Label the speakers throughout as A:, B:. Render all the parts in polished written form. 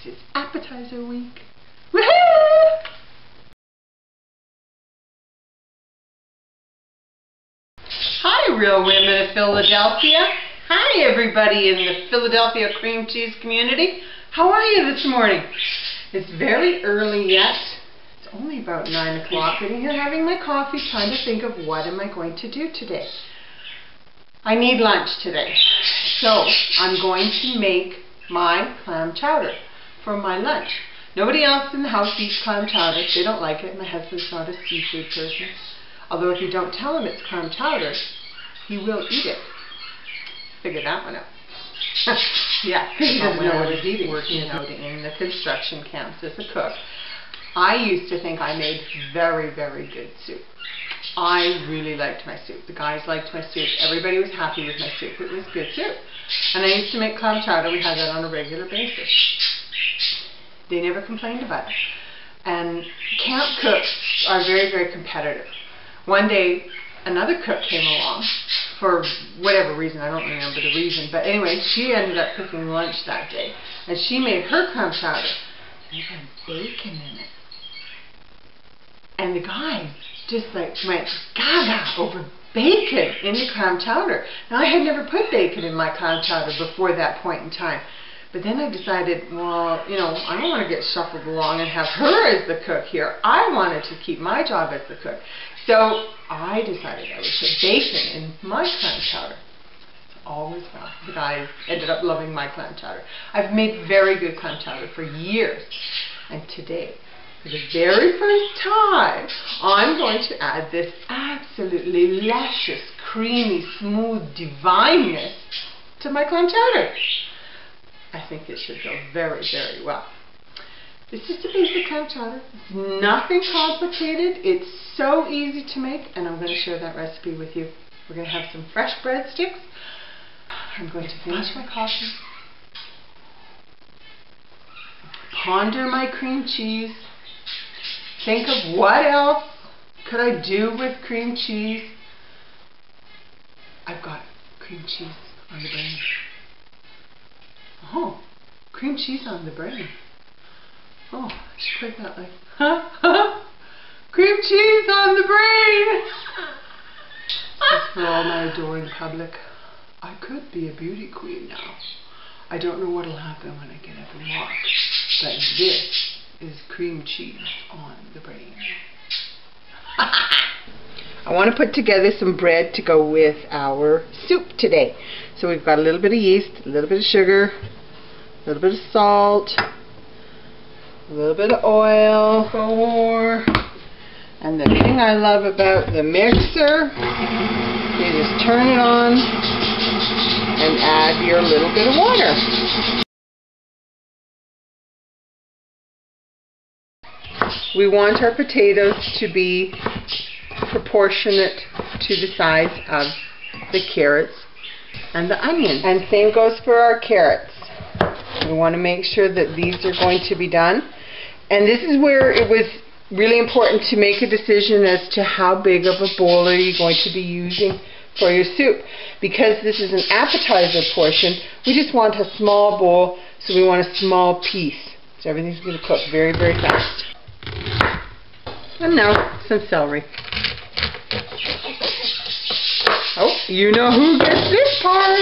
A: it's appetizer week. Woohoo! Hi, real women of Philadelphia. Hi, everybody in the Philadelphia cream cheese community. How are you this morning? It's very early yet. It's only about 9 o'clock. I'm here having my coffee, trying to think of what am I going to do today. I need lunch today. So I'm going to make my clam chowder for my lunch. Nobody else in the house eats clam chowder. They don't like it. My husband's not a seafood person. Although if you don't tell him it's clam chowder, he will eat it. Figure that one out. Yeah, because he doesn't know what he's eating. Working out in the construction camps as a cook, I used to think I made very, very good soup. I really liked my soup. The guys liked my soup. Everybody was happy with my soup. It was good soup. And I used to make clam chowder. We had that on a regular basis. They never complained about it. And camp cooks are very, very competitive. One day, another cook came along for whatever reason. I don't remember the reason. But anyway, she ended up cooking lunch that day. And she made her clam chowder. And it had bacon in it. And the guys just like went gaga over bacon in the clam chowder. Now I had never put bacon in my clam chowder before that point in time. But then I decided, well, you know, I don't want to get shuffled along and have her as the cook here. I wanted to keep my job as the cook. So I decided I would put bacon in my clam chowder. It's always well. The guys ended up loving my clam chowder. I've made very good clam chowder for years. And today, for the very first time, I'm going to add this absolutely luscious, creamy, smooth divineness to my clam chowder. I think it should go very, very well. This is the basic clam chowder. It's nothing complicated. It's so easy to make, and I'm going to share that recipe with you. We're going to have some fresh breadsticks. I'm going to finish my coffee, ponder my cream cheese, think of what else could I do with cream cheese. I've got cream cheese on the brain. Oh, cream cheese on the brain. Oh, I should put that like, cream cheese on the brain. Just for all my adoring public, I could be a beauty queen now. I don't know what will happen when I get up and walk, but this is cream cheese on the brain. I want to put together some bread to go with our soup today. So we've got a little bit of yeast, a little bit of sugar, a little bit of salt, a little bit of oil, and the thing I love about the mixer, you just turn it on and add your little bit of water. We want our potatoes to be proportionate to the size of the carrots and the onion. And same goes for our carrots. We want to make sure that these are going to be done. And this is where it was really important to make a decision as to how big of a bowl are you going to be using for your soup. Because this is an appetizer portion, we just want a small bowl, so we want a small piece. So everything's going to cook very, very fast. And now, some celery. Oh, you know who gets this part!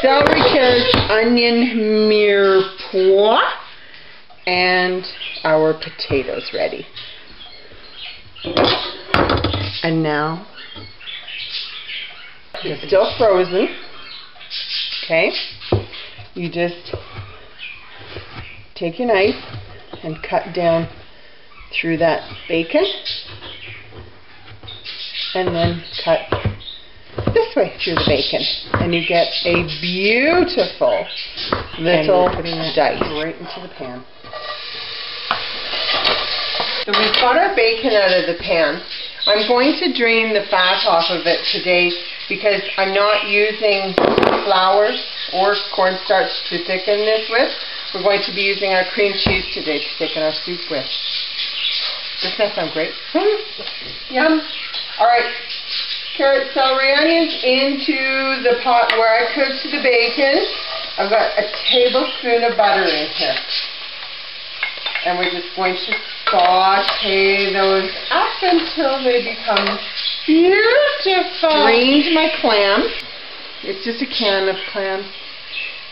A: Celery, carrots, onion, mirepoix, and our potatoes ready. And now, it's still frozen. Okay? You just take your knife and cut down through that bacon, and then cut this way through the bacon, and you get a beautiful little dice right into the pan. So we've got our bacon out of the pan. I'm going to drain the fat off of it today because I'm not using flour or cornstarch to thicken this with. We're going to be using our cream cheese today to thicken our soup with. Doesn't that sound great? Yum. Alright, carrot, celery, onions into the pot where I cooked the bacon. I've got a tablespoon of butter in here. And we're just going to saute those up until they become beautiful. Drained my clams. It's just a can of clams.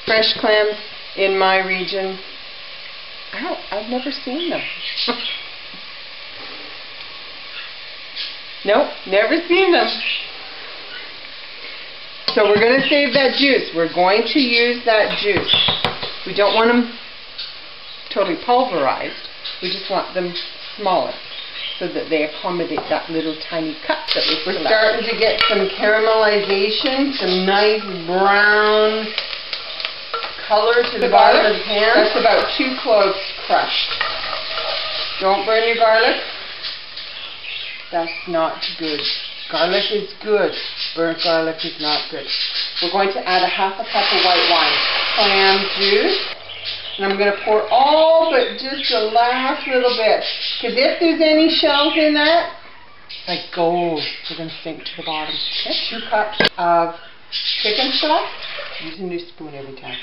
A: Fresh clams in my region. I've never seen them. Nope, never seen them. So we're going to save that juice. We're going to use that juice. We don't want them totally pulverized. We just want them smaller so that they accommodate that little tiny cup that we're starting to get some caramelization, some nice brown color to the bottom of the pan. That's about 2 cloves crushed. Don't burn your garlic. That's not good. Garlic is good. Burnt garlic is not good. We're going to add a ½ cup of white wine. Clam juice. And I'm going to pour all but just the last little bit. Because if there's any shells in that, it's like gold. They're going to sink to the bottom. Okay, 2 cups of chicken stock. Use a new spoon every time.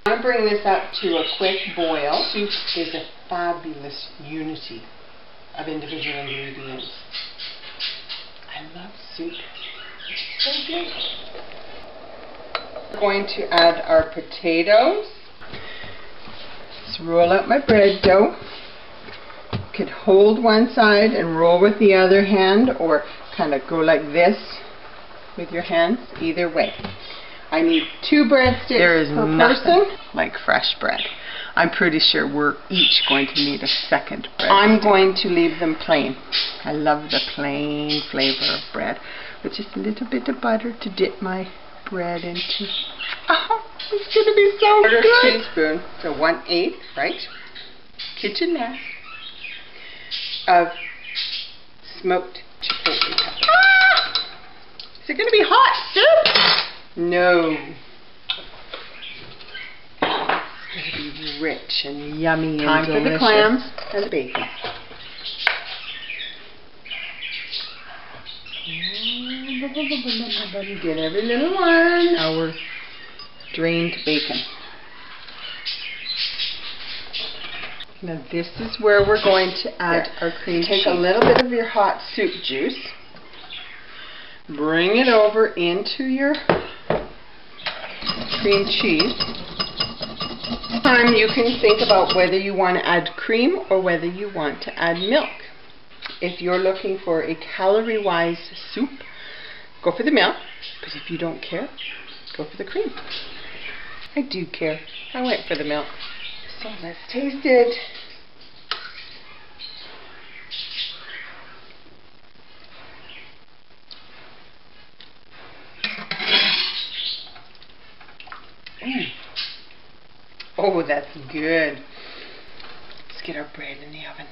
A: I'm going to bring this up to a quick boil. Soup is a fabulous unity of individual ingredients. I love soup. It's so good. We're going to add our potatoes. Just roll out my bread dough. You could hold one side and roll with the other hand, or kind of go like this with your hands. Either way. I need 2 breadsticks per person. Like fresh bread. I'm pretty sure we're each going to need a second bread. I'm going to leave them plain. I love the plain flavor of bread with just a little bit of butter to dip my bread into. Oh, it's going to be so good. Teaspoon, so 1/8, right? Kitchen mass of smoked chipotle peppers. Ah! Is it going to be hot soup? No. It's going to be rich and yummy and delicious. Time for the clams and the bacon. Get every little one. Our drained bacon. Now this is where we're going to add our cream cheese. Take a little bit of your hot soup juice. Bring it over into your cream cheese. This time you can think about whether you want to add cream or whether you want to add milk. If you're looking for a calorie-wise soup, go for the milk. But if you don't care, go for the cream. I do care. I went for the milk. So let's taste it. Oh, that's good. Let's get our bread in the oven.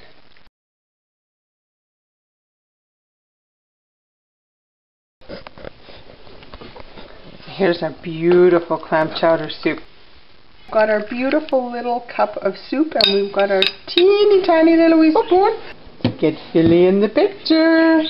A: Here's our beautiful clam chowder soup. We've got our beautiful little cup of soup, and we've got our teeny tiny little wee spoon. Get silly in the picture.